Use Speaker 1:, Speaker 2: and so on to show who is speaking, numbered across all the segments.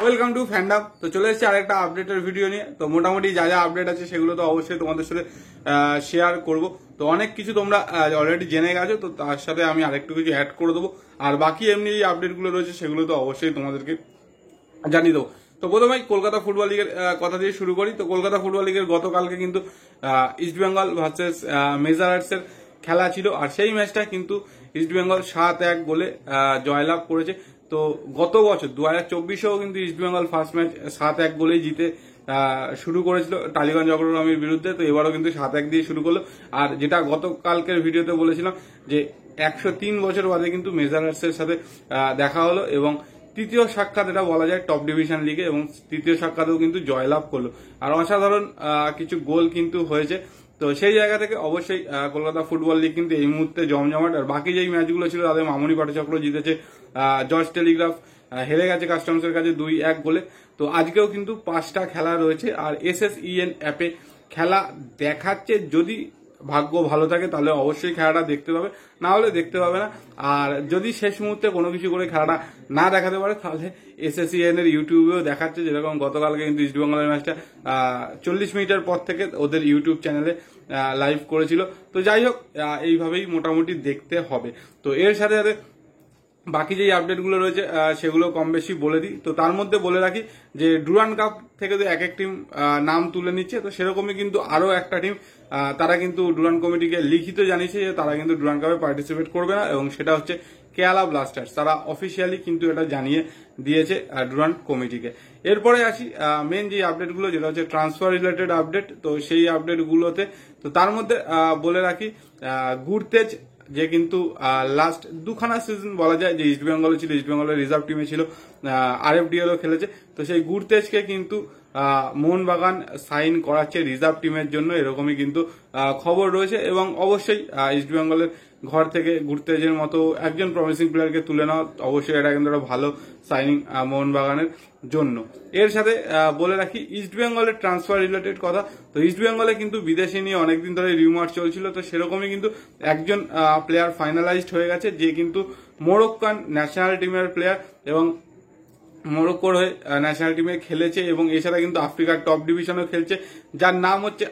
Speaker 1: Welcome to fandom. তো চলে এসেছি আরেকটা আপডেটের ভিডিও নিয়ে। তো মোটামুটি যা যা আপডেট আছে সেগুলো তো অবশ্যই তোমাদের সাথে শেয়ার করব। তো অনেক কিছু তোমরা অলরেডি জেনে গেছো, তো তার সাথে আমি আরেকটু কিছু অ্যাড করে দেবো। আর বাকি এমনি যে আপডেটগুলো রয়েছে সেগুলো তো অবশ্যই তোমাদেরকে জানিয়ে দেবো। তো প্রথমেই কলকাতা ফুটবল লিগের কথা দিয়ে শুরু করি। তো কলকাতা ফুটবল লিগের গতকালকে কিন্তু ইস্টবেঙ্গল ভার্সেস মেজারার্সের খেলা ছিল, আর সেই ম্যাচটা কিন্তু ইস্টবেঙ্গল 7-1 গোলে জয়লাভ করেছে। তো গত বছর 2024-এও কিন্তু ইস্টবেঙ্গল ফার্স্ট ম্যাচ 7-1 গোলেই জিতে শুরু করেছিল টালিগঞ্জ অগ্রগামীর বিরুদ্ধে। তো এবারও কিন্তু 7-1 দিয়ে শুরু করলো। আর যেটা গতকালকের ভিডিওতে বলেছিলাম যে 103 বছর বাদে কিন্তু মেজারার্সের সাথে দেখা হলো, এবং তৃতীয় সাক্ষাৎ এটা বলা যায় টপ ডিভিশন লিগে, এবং তৃতীয় সাক্ষাতেও কিন্তু জয়লাভ করলো। আর অসাধারণ কিছু গোল কিন্তু হয়েছে। তো সেই জায়গা থেকে অবশ্যই কলকাতা ফুটবল লিগ কিন্তু এই মুহূর্তে জমজমাট। আর বাকি যেই ম্যাচগুলো ছিল তাদের মামনি পাটচক্র জিতেছে, জর্জ টেলিগ্রাফ হেরে গেছে কাস্টমসের কাছে 2-1 গোলে। তো আজকেও কিন্তু 5টা খেলা রয়েছে, আর SSEN অ্যাপে খেলা দেখাচ্ছে। যদি ভাগ্য ভালো থাকে তাহলে অবশ্যই খেলাটা দেখতে পাবে, না হলে দেখতে পাবে না। আর যদি শেষ মুহূর্তে কোনো কিছু করে খেলাটা না দেখাতে পারে তাহলে SSEN এর ইউটিউবেও দেখাচ্ছে। যেরকম গতকালকে কিন্তু ইস্টবেঙ্গলের ম্যাচটা 40 মিনিটের পর থেকে ওদের ইউটিউব চ্যানেলে লাইভ করেছিল। তো যাই হোক, এইভাবেই মোটামুটি দেখতে হবে। তো এর সাথে সাথে বাকি যেই আপডেটগুলো রয়েছে সেগুলো কম বেশি বলে দিই। তো তার মধ্যে বলে রাখি যে ডুরান্ড কাপ থেকে তো এক এক টিম নাম তুলে নিচ্ছে, তো সেরকমই কিন্তু আরো একটা টিম তারা কিন্তু ডুরান্ড কমিটিকে লিখিত জানিয়েছে যে তারা কিন্তু ডুরান্ড কাপে পার্টিসিপেট করবে না, এবং সেটা হচ্ছে কেরালা ব্লাস্টার্স। তারা অফিসিয়ালি কিন্তু এটা জানিয়ে দিয়েছে ডুরান্ড কমিটিকে। এরপরে আসি মেন যে আপডেটগুলো, যেটা হচ্ছে ট্রান্সফার রিলেটেড আপডেট। তো সেই আপডেটগুলোতে তো তার মধ্যে বলে রাখি গুরতেজ, যে কিন্তু লাস্ট দুখানা সিজন বলা যায় যে ইস্টবেঙ্গলে ছিল, ইস্টবেঙ্গলের রিজার্ভ টিমে ছিল, RFDL-ও খেলেছে। তো সেই গুরতেজকে কিন্তু মোহনবাগান সাইন করাচ্ছে রিজার্ভ টিমের জন্য, এরকমই কিন্তু খবর রয়েছে। এবং অবশ্যই ইস্টবেঙ্গলের ঘর থেকে গুরতেজের মতো একজন প্রমিসিং প্লেয়ারকে তুলে নেওয়া অবশ্যই এটা কিন্তু একটা ভালো সাইনিং মোহনবাগানের জন্য। এর সাথে বলে রাখি ইস্টবেঙ্গলের ট্রান্সফার রিলেটেড কথা। তো ইস্টবেঙ্গলে কিন্তু বিদেশি নিয়ে অনেকদিন ধরে রিউমার চলছিল, তো সেরকমই কিন্তু একজন প্লেয়ার ফাইনালাইজড হয়ে গেছে, যে কিন্তু মোরক্কান ন্যাশনাল টিমের প্লেয়ার, এবং মোরক্কোর হয়ে ন্যাশনাল টিমে খেলেছে, এবং এছাড়া কিন্তু আফ্রিকার টপ ডিভিশনেও খেলছে, যার নাম হচ্ছে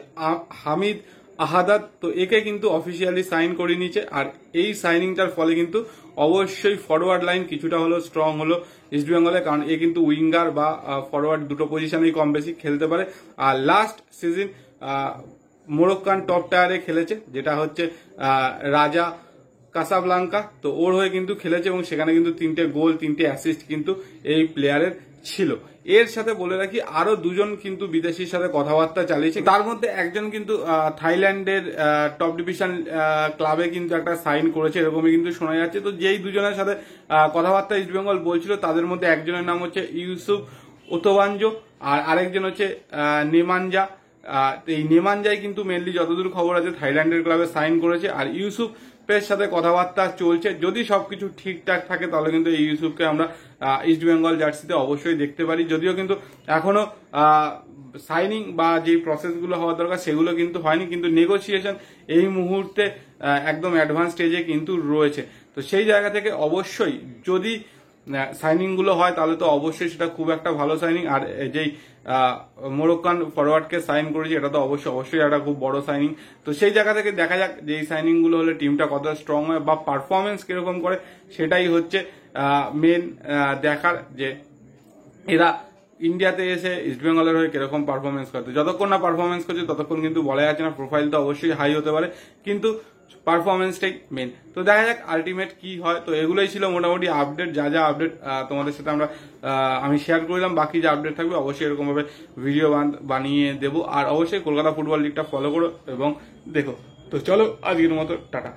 Speaker 1: হামিদ আহাদাদ। তো একে কিন্তু অফিসিয়ালি সাইন করে নিয়েছে। আর এই সাইনিংটার ফলে কিন্তু অবশ্যই ফরওয়ার্ড লাইন কিছুটা হলো স্ট্রং হলো ইস্টবেঙ্গলে, কারণ এ কিন্তু উইঙ্গার বা ফরওয়ার্ড দুটো পজিশনেই কম বেশি খেলতে পারে। আর লাস্ট সিজন মোরক্কান টপ টায়ারে খেলেছে, যেটা হচ্ছে রাজা কাসাব্লাঙ্কা। তো ওর হয়ে কিন্তু খেলেছে, এবং সেখানে কিন্তু 3টে গোল 3টে অ্যাসিস্ট কিন্তু এই প্লেয়ারের ছিল। এর সাথে বলে রাখি আরো দুজন কিন্তু বিদেশির সাথে কথাবার্তা চালিয়েছে। তার মধ্যে একজন কিন্তু থাইল্যান্ডের টপ ডিভিশন ক্লাবে কিন্তু একটা সাইন করেছে, এরকমই কিন্তু শোনা যাচ্ছে। তো যেই দুজনের সাথে কথাবার্তা ইস্টবেঙ্গল বলছিল তাদের মধ্যে একজনের নাম হচ্ছে ইউসুফ ওতোবাঞ্জো, আর আরেকজন হচ্ছে নেমানজা। এই নেমানজাই কিন্তু মেনলি যতদূর খবর আছে থাইল্যান্ডের ক্লাবে সাইন করেছে, আর ইউসুফের সাথে কথাবার্তা চলছে। যদি সবকিছু ঠিকঠাক থাকে তাহলে কিন্তু এই ইউসুফকে আমরা ইস্টবেঙ্গল জার্সিতে অবশ্যই দেখতে পারি। যদিও কিন্তু এখনো সাইনিং বা যে প্রসেসগুলো হওয়ার দরকার সেগুলো কিন্তু হয়নি, কিন্তু নেগোসিয়েশন এই মুহূর্তে একদম অ্যাডভান্স স্টেজে কিন্তু রয়েছে। তো সেই জায়গা থেকে অবশ্যই যদি সাইনিং গুলো হয় তাহলে তো অবশ্যই সেটা খুব একটা ভালো সাইনিং। আর যেই মোরক্কান ফরওয়ার্ডকে সাইন করেছি এটা তো অবশ্যই একটা খুব বড় সাইনিং। তো সেই জায়গা থেকে দেখা যাক যে এই সাইনিং গুলো হলে টিমটা কতটা স্ট্রং হয় বা পারফরমেন্স কিরকম করে, সেটাই হচ্ছে মেন দেখার, যে এরা ইন্ডিয়াতে এসে ইস্টবেঙ্গলের হয়ে কিরকম পারফরমেন্স করতে। যতক্ষণ না পারফরমেন্স করছে ততক্ষণ কিন্তু বলা যাচ্ছে না। প্রোফাইল তো অবশ্যই হাই হতে পারে, কিন্তু পারফরমেন্সটাই মেন। তো দেখা যাক আলটিমেট কি হয়। তো এগুলোই ছিল মোটামুটি আপডেট, যা যা আপডেট তোমাদের সাথে আমি শেয়ার করলাম। বাকি যে আপডেট থাকবে অবশ্যই এরকম ভাবে ভিডিও বানিয়ে দেবো। আর অবশ্যই কলকাতা ফুটবল লিগটা ফলো করো এবং দেখো। তো চলো আজকের মতো টাটা।